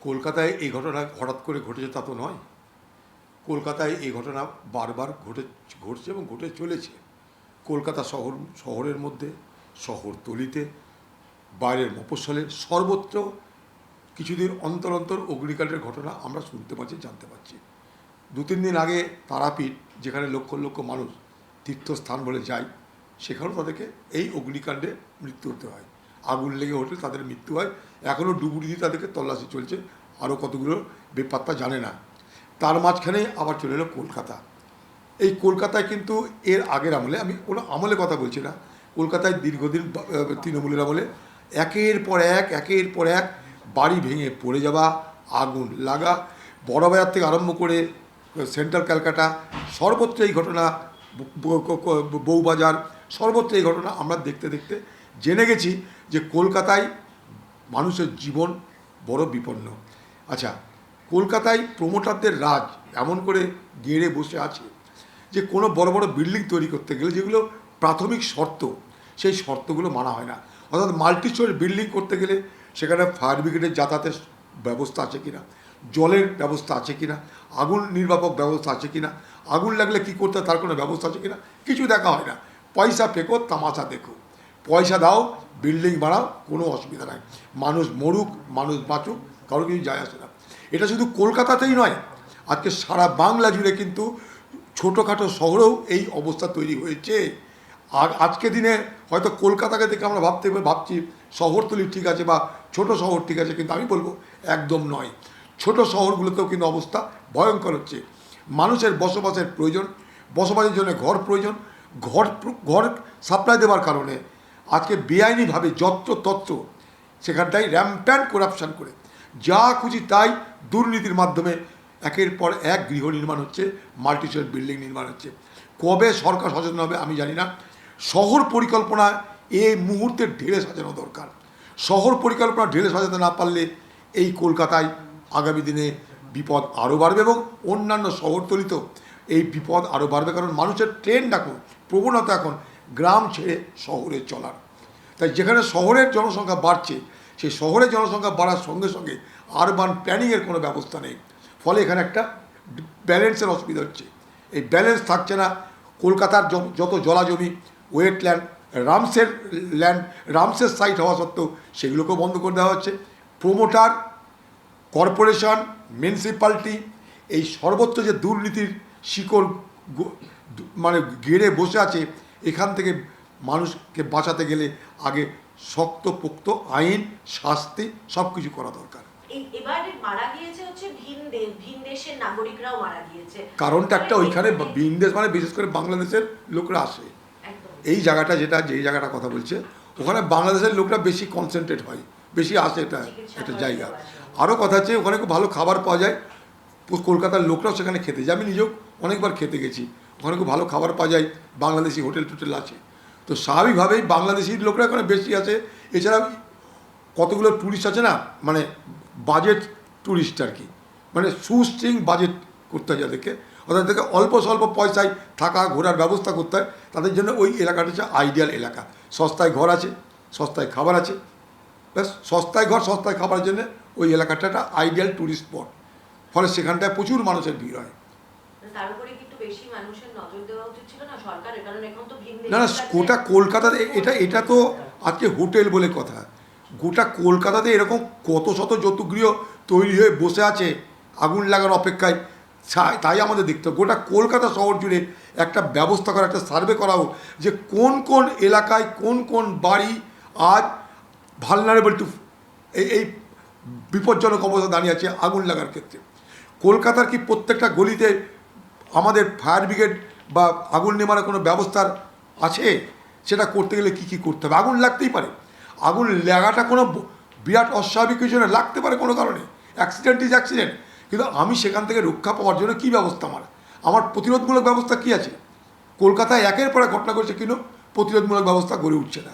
কলকাতায় এই ঘটনা হঠাৎ করে ঘটেছে তা তো নয়। কলকাতায় এই ঘটনা বারবার ঘটছে এবং ঘটে চলেছে। কলকাতা শহরের মধ্যে, শহরতলিতে, বাইরের মফস্বলে, সর্বত্র কিছুদিন অন্তর অন্তর অগ্নিকাণ্ডের ঘটনা আমরা শুনতে পাচ্ছি, জানতে পারছি। 2-3 দিন আগে তারাপীঠ, যেখানে লক্ষ লক্ষ মানুষ তীর্থস্থান বলে যায়, সেখানেও তাদেরকে এই অগ্নিকাণ্ডে মৃত্যু হতে হয়। আগুন লেগে ওঠে, তাদের মৃত্যু হয়। এখনও ডুবুরি দিয়ে তাদেরকে তল্লাশি চলছে, আরও কতগুলো বেপাত্তা জানে না। তার মাঝখানে আবার চলে এলো কলকাতা। এই কলকাতায় কিন্তু এর আগের আমলে, আমি কোনো আমলে কথা বলছি না, কলকাতায় দীর্ঘদিন তৃণমূলের আমলে একের পর এক বাড়ি ভেঙে পড়ে যাওয়া, আগুন লাগা, বড়বাজার থেকে আরম্ভ করে সেন্ট্রাল ক্যালকাটা, সর্বত্র এই ঘটনা, বউবাজার, সর্বত্র এই ঘটনা আমরা দেখতে দেখতে জেনে গেছি যে কলকাতায় মানুষের জীবন বড় বিপন্ন। আচ্ছা, কলকাতায় প্রমোটারদের রাজ এমন করে গেড়ে বসে আছে যে কোনো বড় বড় বিল্ডিং তৈরি করতে গেলে যেগুলো প্রাথমিক শর্ত, সেই শর্তগুলো মানা হয় না। অর্থাৎ মাল্টি স্টোরি বিল্ডিং করতে গেলে সেখানে ফায়ার ব্রিগেডের যাতায়াতের ব্যবস্থা আছে কিনা, জলের ব্যবস্থা আছে কিনা, আগুন নির্বাপক ব্যবস্থা আছে কিনা, আগুন লাগলে কী করতে তার কোনো ব্যবস্থা আছে কিনা, কিছু দেখা হয় না। পয়সা ফেঁকো, তামাশা দেখো, পয়সা দাও, বিল্ডিং বানাও, কোনো অসুবিধা নাই। মানুষ মরুক, মানুষ বাঁচুক, কারো কিছু যায় আসে না। এটা শুধু কলকাতাতেই নয়, আজকে সারা বাংলা জুড়ে কিন্তু ছোটোখাটো শহরেও এই অবস্থা তৈরি হয়েছে। আর আজকে দিনে হয়তো কলকাতাকে দেখে আমরা ভাবছি শহরতলি ঠিক আছে বা ছোট শহর ঠিক আছে, কিন্তু আমি বলবো একদম নয়। ছোট শহরগুলোতেও কিন্তু অবস্থা ভয়ঙ্কর হচ্ছে। মানুষের বসবাসের প্রয়োজন, বসবাসের জন্য ঘর প্রয়োজন, ঘর সাপ্লাই দেওয়ার কারণে আজকে বেআইনিভাবে যত্রতত্র সেখানটায় র্যাম্প্যান্ট করাপশান করে যা খুশি তাই দুর্নীতির মাধ্যমে একের পর এক গৃহ নির্মাণ হচ্ছে, মাল্টিস্টোরি বিল্ডিং নির্মাণ হচ্ছে। কবে সরকার সচেতন হবে আমি জানি না। শহর পরিকল্পনা এই মুহূর্তে ঢেলে সাজানো দরকার। শহর পরিকল্পনা ঢেলে সাজাতে না পারলে এই কলকাতায় আগামী দিনে বিপদ আরও বাড়বে এবং অন্যান্য শহরতলিতেও এই বিপদ আরও বাড়বে। কারণ মানুষের ট্রেন্ড এখন, প্রবণতা এখন গ্রাম ছেড়ে শহরে চলার। তাই যেখানে শহরের জনসংখ্যা বাড়ছে, সেই শহরের জনসংখ্যা বাড়ার সঙ্গে সঙ্গে আরবান প্ল্যানিংয়ের কোনো ব্যবস্থা নেই। ফলে এখানে একটা ব্যালেন্সের অসুবিধা হচ্ছে। এই ব্যালেন্স থাকছে না। কলকাতার যত জলাজমি, ওয়েটল্যান্ড, রামসের সাইট হওয়া সত্ত্বেও সেগুলোকেও বন্ধ করে দেওয়া হচ্ছে। প্রমোটার, কর্পোরেশন, মিউনিসিপ্যালিটি, এই সর্বত্র যে দুর্নীতির শিকড় মানে গেড়ে বসে আছে, এখান থেকে মানুষকে বাঁচাতে গেলে আগে শক্তপোক্ত আইন, শাস্তি সব কিছু করা দরকার। এবারে মারা গিয়েছে হচ্ছে ভিন দেশের নাগরিকরাও মারা গিয়েছে। কারণটা একটা, ওইখানে ভিন দেশ মানে বিশেষ করে বাংলাদেশের লোকরা আসে। এই জায়গাটা যেই জায়গাটা কথা বলছে, ওখানে বাংলাদেশের লোকরা বেশি কনসেন্ট্রেট হয়, বেশি আসে। এটা জায়গা। আরও কথা হচ্ছে ওখানে খুব ভালো খাবার পাওয়া যায়। কলকাতার লোকরাও সেখানে খেতে যায়। আমি নিজেও অনেকবার খেতে গেছি। ওখানে খুব ভালো খাবার পাওয়া যায়, বাংলাদেশি হোটেল টোটেল আছে। তো স্বাভাবিকভাবেই বাংলাদেশি লোকরা ওখানে বেশি আছে। এছাড়া কতগুলো ট্যুরিস্ট আছে না, মানে বাজেট ট্যুরিস্ট আর কি, মানে সুস্ট্রিং বাজেট করতে হয় যাদেরকে, ওদেরকে অল্প স্বল্প পয়সায় থাকা ঘোরার ব্যবস্থা করতে হয়। তাদের জন্য ওই এলাকাটা হচ্ছে আইডিয়াল এলাকা। সস্তায় ঘর আছে, সস্তায় খাবার আছে, ব্যাস সস্তায় ঘর সস্তায় খাবারের জন্য ওই এলাকাটা একটা আইডিয়াল ট্যুরিস্ট স্পট। ফলে সেখানটায় প্রচুর মানুষের ভিড় হয়। না না, গোটা কলকাতাতে এটা তো আজকে হোটেল বলে কথা। গোটা কলকাতাতে এরকম কত শত যৌতুকগৃহ তৈরি হয়ে বসে আছে আগুন লাগার অপেক্ষায়। তাই আমাদের দেখতে হবে গোটা কলকাতা শহর জুড়ে একটা ব্যবস্থা করা, একটা সার্ভে করা হোক যে কোন কোন এলাকায় কোন কোন বাড়ি আজ ভালনারেবল টু এই বিপজ্জনক অবস্থা দাঁড়িয়ে আছে আগুন লাগার ক্ষেত্রে। কলকাতার কি প্রত্যেকটা গলিতে আমাদের ফায়ার ব্রিগেড বা আগুন নেভানোর কোনো ব্যবস্থার আছে? সেটা করতে গেলে কী কী করতে হবে? আগুন লাগতেই পারে, আগুন লাগাটা কোনো বিরাট অস্বাভাবিক কিছু না, লাগতে পারে কোনো কারণে, অ্যাক্সিডেন্ট ইজ অ্যাক্সিডেন্ট। কিন্তু আমি সেখান থেকে রক্ষা পাওয়ার জন্য কী ব্যবস্থা, আমার প্রতিরোধমূলক ব্যবস্থা কী আছে? কলকাতায় একের পর এক ঘটনা ঘটছে, কিন্তু প্রতিরোধমূলক ব্যবস্থা গড়ে উঠছে না।